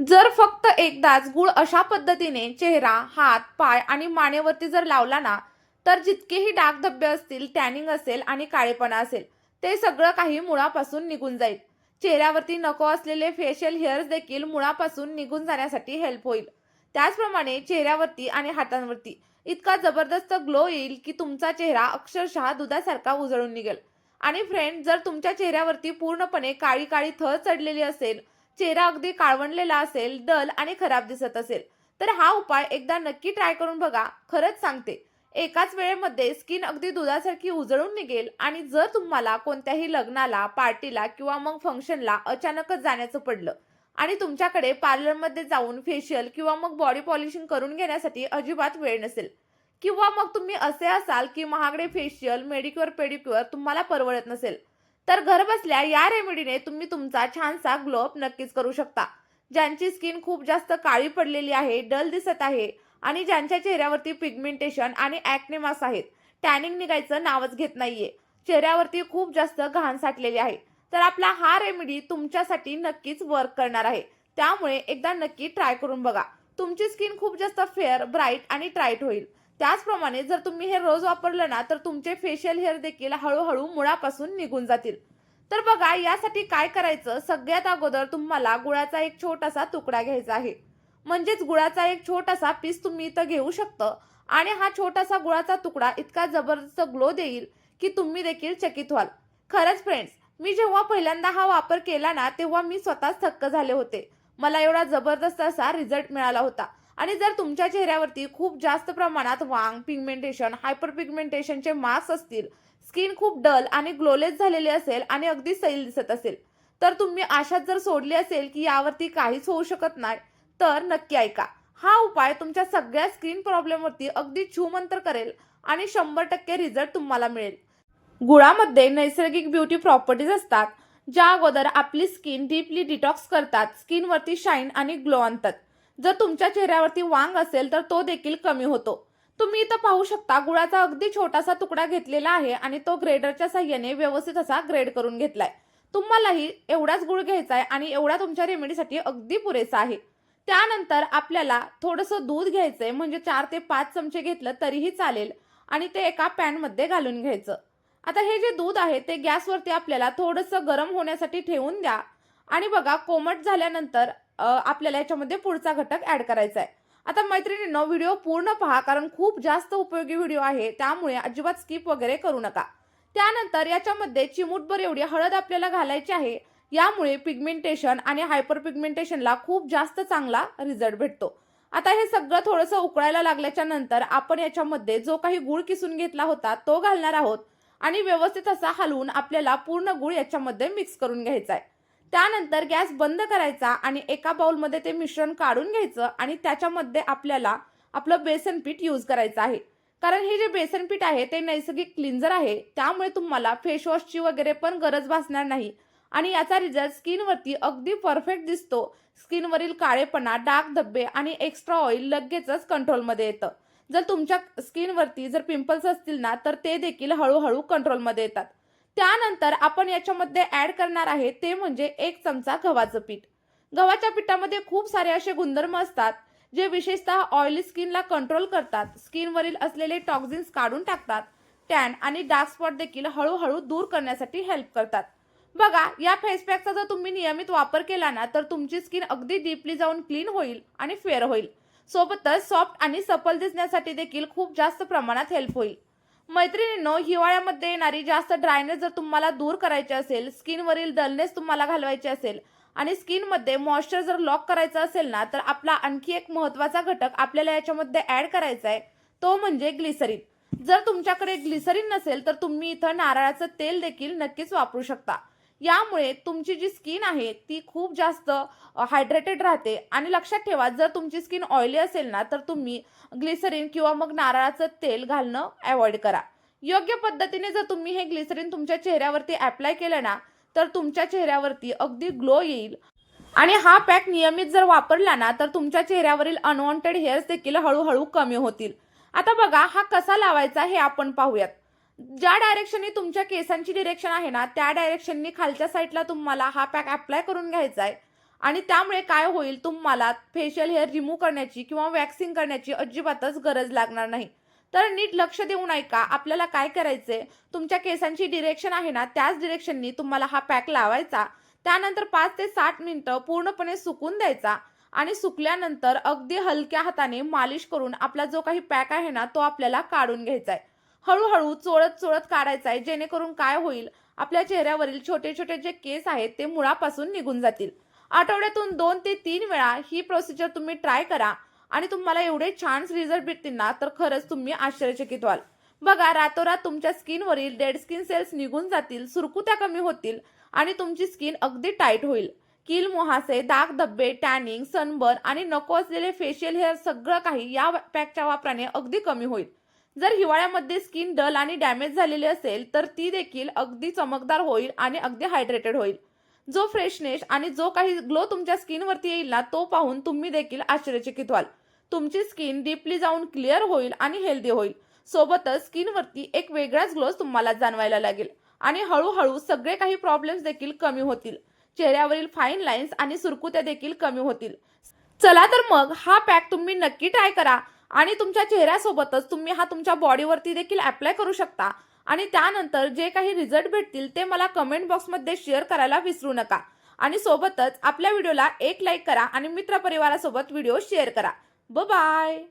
जर फक्त एकदाच गूळ अशा पद्धतीने चेहरा, हात, पाय आणि मानेवरती जर लावला ना, तर जितकेही डाग धब्बे असतील, टॅनिंग असेल आणि काळेपणा असेल, ते सगळं काही मुळापासून निघून जाईल. चेहऱ्यावरती नको असलेले फेशियल हेअर्स देखील मुळापासून निघून जाण्यासाठी हेल्प होईल. त्याचप्रमाणे चेहऱ्यावरती आणि हातांवरती इतका जबरदस्त ग्लो येईल की तुमचा चेहरा अक्षरशः दुधासारखा उजळून निघेल. आणि फ्रेंड, जर तुमच्या चेहऱ्यावरती पूर्णपणे काळी काळी थर चढलेली असेल, चेहरा अगदी काळवंडलेला असेल, डल आणि खराब दिसत असेल, तर हा उपाय एकदा नक्की ट्राय करून बघा. खरंच सांगते, एकाच वेळेमध्ये स्किन अगदी दुधासारखी उजळून निघेल. आणि जर तुम्हाला कोणत्याही लग्नाला, पार्टीला किंवा मग फंक्शनला अचानकच जाण्याचं पडलं आणि तुमच्याकडे पार्लरमध्ये जाऊन फेशियल किंवा मग बॉडी पॉलिशिंग करून घेण्यासाठी अजिबात वेळ नसेल, किंवा मग तुम्ही असे असाल की महागडे फेशियल, मेडिक्युअर, पेडिक्युअर तुम्हाला परवडत नसेल, तर घरबसल्या या रेमेडीने तुम्ही तुमचा छानसा ग्लो अप नक्कीच करू शकता. ज्यांची स्किन खूप जास्त काळी पडलेली आहे, डल दिसत आहे आणि ज्यांच्या चेहऱ्यावरती पिगमेंटेशन आणि ॲक्ने मार्क्स आहेत, टॅनिंग निघायचं नावच घेत नाहीये, चेहऱ्यावरती खूप जास्त घाण साठलेली आहे, तर आपला हा रेमेडी तुमच्यासाठी नक्कीच वर्क करणार आहे. त्यामुळे एकदा नक्की ट्राय करून बघा. तुमची स्किन खूप जास्त फेअर, ब्राईट आणि ट्राईट होईल. त्याचप्रमाणे जर तुम्ही हे रोज वापरलं ना, तर तुमचे फेशियल हेअर देखील हळूहळू मुळापासून निघून जातील. तर बघा, यासाठी काय करायचं, सगळ्यात अगोदर तुम्हाला गुळाचा एक छोटासा तुकडा घ्यायचा आहे. म्हणजेच गुळाचा एक छोटासा पीस तुम्ही इथं घेऊ शकता. आणि हा छोटासा गुळाचा तुकडा इतका जबरदस्त ग्लो देईल की तुम्ही देखील चकित व्हाल. खरंच फ्रेंड्स, मी जेव्हा पहिल्यांदा हा वापर केला ना, तेव्हा मी स्वतःच थक्क झाले होते. मला एवढा जबरदस्त असा रिझल्ट मिळाला होता. आणि जर तुमच्या चेहऱ्यावरती खूप जास्त प्रमाणात वांग, पिगमेंटेशन, हायपर पिगमेंटेशनचे मार्क्स असतील, स्किन खूप डल आणि ग्लोलेस झालेली असेल आणि अगदी सैल दिसत असेल, तर तुम्ही आशाच जर सोडली असेल की यावरती काहीच होऊ शकत नाही, तर नक्की ऐका. हा उपाय तुमच्या सगळ्या स्किन प्रॉब्लेमवरती अगदी छूमंतर करेल आणि 100% रिझल्ट तुम्हाला मिळेल. गुळामध्ये नैसर्गिक ब्युटी प्रॉपर्टीज असतात, ज्या अगोदर आपली स्किन डीपली डिटॉक्स करतात, स्किनवरती शाईन आणि ग्लो आणतात. जर तुमच्या चेहऱ्यावरती वांग असेल तर तो देखील कमी होतो. तुम्ही इथं पाहू शकता, गुळाचा अगदी छोटासा तुकडा घेतलेला आहे आणि तो ग्रेडरच्या साह्याने व्यवस्थित असा ग्रेड करून घेतलाय. तुम्हालाही एवढाच गुळ घ्यायचा आहे आणि एवढा तुमच्या रेमेडीसाठी अगदी पुरेसा आहे. त्यानंतर आपल्याला थोडंसं दूध घ्यायचंय, म्हणजे 4 ते 5 चमचे घेतलं तरीही चालेल, आणि ते एका पॅनमध्ये घालून घ्यायचं. आता हे जे दूध आहे ते गॅसवरती आपल्याला थोडंसं गरम होण्यासाठी ठेवून द्या. आणि बघा, कोमट झाल्यानंतर आपल्याला याच्यामध्ये पुढचा घटक ॲड करायचा आहे. आता मैत्रिणींनो, व्हिडिओ पूर्ण पहा, कारण खूप जास्त उपयोगी व्हिडिओ आहे, त्यामुळे अजिबात स्किप वगैरे करू नका. त्यानंतर याच्यामध्ये चिमूटभर एवढी हळद आपल्याला घालायची आहे. यामुळे पिगमेंटेशन आणि हायपर पिगमेंटेशनला खूप जास्त चांगला रिझल्ट भेटतो. आता हे सगळं थोडंसं उकळायला लागल्याच्या नंतर आपण याच्यामध्ये जो काही गूळ किसून घेतला होता तो घालणार आहोत. आणि व्यवस्थित असा हलवून आपल्याला पूर्ण गूळ याच्यामध्ये मिक्स करून घ्यायचा आहे. त्यानंतर गॅस बंद करायचा आणि एका बाउलमध्ये ते मिश्रण काढून घ्यायचं आणि त्याच्यामध्ये आपल्याला आपलं बेसन पीठ यूज करायचं आहे. कारण हे जे बेसन पीठ आहे ते नैसर्गिक क्लिन्झर आहे, त्यामुळे तुम्हाला फेस वॉशची वगैरे पण गरज भासणार नाही. आणि याचा रिझल्ट स्किनवरती अगदी परफेक्ट दिसतो. स्किनवरील काळेपणा, डाग धब्बे आणि एक्स्ट्रा ऑइल लगेचच कंट्रोलमध्ये येतं. जर तुमच्या स्किनवरती जर पिंपल्स असतील ना, तर ते देखील हळूहळू कंट्रोलमध्ये येतात. त्यानंतर आपण याच्यामध्ये ॲड करणार आहे ते म्हणजे 1 चमचा गव्हाचं पीठ. गव्हाच्या पिठामध्ये खूप सारे असे गुणधर्म असतात, जे विशेषतः ऑइली स्किनला कंट्रोल करतात, स्किनवरील असलेले टॉक्झिन्स काढून टाकतात, टॅन आणि डार्क स्पॉट देखील हळूहळू दूर करण्यासाठी हेल्प करतात. बघा, या फेस पॅकचा जर तुम्ही नियमित वापर केला ना, तर तुमची स्किन अगदी डीपली जाऊन क्लीन होईल आणि फेअर होईल. सोबतच सॉफ्ट आणि सपल दिसण्यासाठी देखील खूप जास्त प्रमाणात हेल्प होईल. मैत्रिणींनो, हिवाळ्यामध्ये येणारी जास्त ड्रायनेस जर तुम्हाला दूर करायची असेल, स्किनवरील डलनेस तुम्हाला घालवायची असेल आणि स्किनमध्ये मॉइश्चर जर लॉक करायचं असेल ना, तर आपला आणखी एक महत्त्वाचा घटक आपल्याला याच्यामध्ये ॲड करायचा आहे, तो म्हणजे ग्लिसरीन. जर तुमच्याकडे ग्लिसरीन नसेल तर तुम्ही इथं नारळाचं तेल देखील नक्कीच वापरू शकता. यामुळे तुमची जी स्किन आहे ती खूप जास्त हायड्रेटेड राहते. आणि लक्षात ठेवा, जर तुमची स्किन ऑइली असेल ना, तर तुम्ही ग्लिसरीन किंवा मग नारळाचं तेल घालणं अवॉइड करा. योग्य पद्धतीने जर तुम्ही हे ग्लिसरीन तुमच्या चेहऱ्यावरती अप्लाय केलं ना, तर तुमच्या चेहऱ्यावरती अगदी ग्लो येईल. आणि हा पॅक नियमित जर वापरला ना, तर तुमच्या चेहऱ्यावरील अनवॉन्टेड हेअर्स देखील हळूहळू कमी होतील. आता बघा, हा कसा लावायचा हे आपण पाहूयात. ज्या डायरेक्शनने तुमच्या केसांची डिरेक्शन आहे ना, त्या डायरेक्शननी खालच्या साईडला तुम्हाला हा पॅक अप्लाय करून घ्यायचा आहे. आणि त्यामुळे काय होईल, तुम्हाला फेशियल हेअर रिमूव्ह करण्याची किंवा वॅक्सिंग करण्याची अजिबातच गरज लागणार नाही. तर नीट लक्ष देऊन ऐका. आपल्याला काय करायचंय, तुमच्या केसांची डिरेक्शन आहे ना, त्याच डिरेक्शननी तुम्हाला हा पॅक लावायचा. त्यानंतर 5 ते 60 मिनिटं पूर्णपणे सुकून द्यायचा आणि सुकल्यानंतर अगदी हलक्या हाताने मालिश करून आपला जो काही पॅक आहे ना, तो आपल्याला काढून घ्यायचा आहे. हळू चोळत काढायचा आहे, जेणेकरून काय होईल, आपल्या चेहऱ्यावरील छोटे-छोटे जे केस आहेत, ते मुळापासून निघून जातील. आठवड्यातून 2 ते 3 वेळा ही प्रोसिजर तुम्ही ट्राय करा आणि तुम्हाला एवढे छान रिझल्ट भेटतील ना, तर खरंच तुम्ही आश्चर्यचकित व्हाल. बघा, रातोरात तुमच्या स्किनवरील डेड स्किन सेल्स निघून जातील, सुरकुत्या कमी होतील आणि तुमची स्किन अगदी टाईट होईल. कील, मुहासे, दाग धब्बे, टॅनिंग, सनबर्न आणि नको असलेले फेशियल हेअर सगळं काही या पॅकच्या वापराने अगदी कमी होईल. जर हिवाळ्यामध्ये स्किन डल आणि डॅमेज झालेली असेल, तर ती देखील अगदी चमकदार होईल आणि अगदी हायड्रेटेड होईल. जो फ्रेशनेस आणि जो काही ग्लो तुमच्या स्किनवरती येईल ना, तो पाहून तुम्ही देखील आश्चर्यचकित व्हाल. तुमची स्किन डीपली जाऊन क्लिअर होईल आणि हेल्दी होईल. सोबतच स्किनवरती एक वेगळाच ग्लो तुम्हाला जाणवायला लागेल आणि हळूहळू सगळे काही प्रॉब्लेम्स देखील कमी होतील. चेहऱ्यावरील फाईन लाईन्स आणि सुरकुत्या देखील कमी होतील. चला तर मग हा पॅक तुम्ही नक्की ट्राय करा आणि तुमच्या चेहऱ्यासोबतच तुम्ही हा तुमच्या बॉडीवरती देखील अप्लाय करू शकता आणि त्यानंतर जे काही रिझल्ट भेटतील ते मला कमेंट बॉक्समध्ये शेअर करायला विसरू नका. आणि सोबतच आपल्या व्हिडिओला एक लाईक करा आणि मित्रपरिवारासोबत व्हिडिओ शेअर करा. बाय.